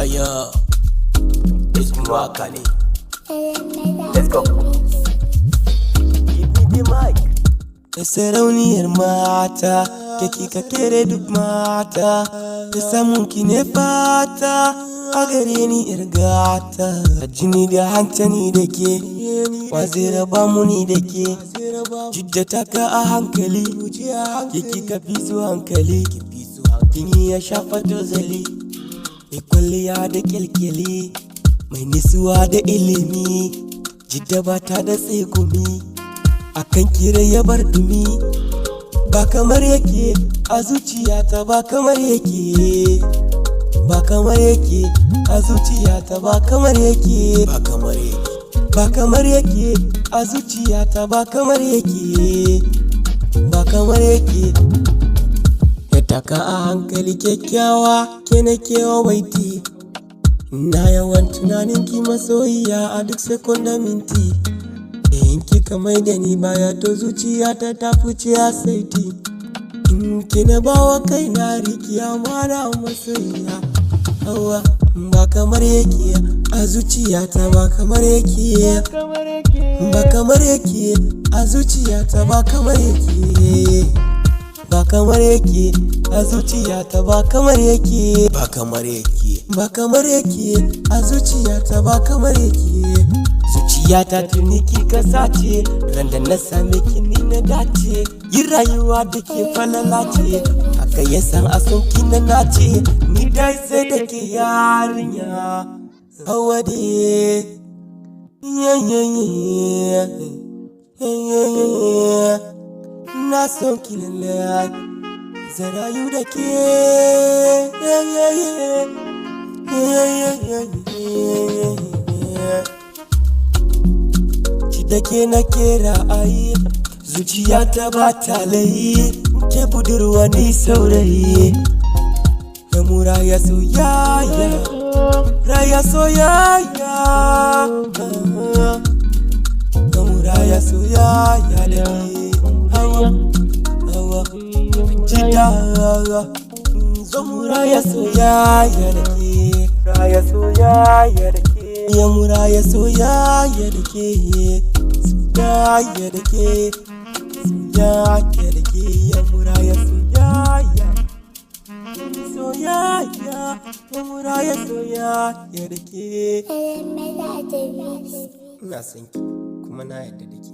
Aya, it's Mwakani. Let's go. Give me the mic. Da sarauniyar mata, da kika kere duk mata, da samun ki ne fata, a gare ni irgata. Jini da hancani da ke, wa zai raba muni da ke, jidda taka a hankali, ke kika fi su hankali, jini ya shafa tozali, mai kwalliya da kyalkyali, mai nisuwa da ilimi, jidda ba ta da tsegumi, akan kira ya bar dumi, ba kamar yake a zuciyata, ba kamar yake, ba kamar yake a zuciyata, ba kamar yake, ba kamar yake, ba kamar yake a zuciyata, ba kamar yake, ba kamar yake. Ya taka a hankali kyakkyawa ke na kewa baiti, na yawan tunanin ki masoyiya a duk sekunda minti. In kika mai da ni baya to zuciyata ta fice a saiti, in kina bawa kai na rikiya mana masoyiya. Hawa ba kamar yake a zuciyata, ba kamar yake, ba kamar yake a zuciyata, ba kamar yake, ba kamar yake a zuciyata, ba kamar yake, ba kamar yake, ba kamar yake a zuciyata, ba kamar yake. Zuciyata tuni kika sace, randa na same ki ni na dace, yi rayuwa da ke falala ce, haka yasan a son ki na nace, ni dai sai da ke yarinya. Hawa de na son ki lalai, zan rayu da ke. Da ke na kera ayi, zuciyata ba ta layi, ke budurwa ni saurayi. Ya muraya soyayya, raya soyayya, ya muraya soyayya da ke. Hawa, hawa, jida, zo muraya soyayya da ke, raya soyayya da ke. Ya muraya soyayya da ke, soyayya da ke, soyayya da ke. Ya muraya soyayya, soyayya, ya muraya soyayya da ke. Ina son ki kuma na yarda da ke.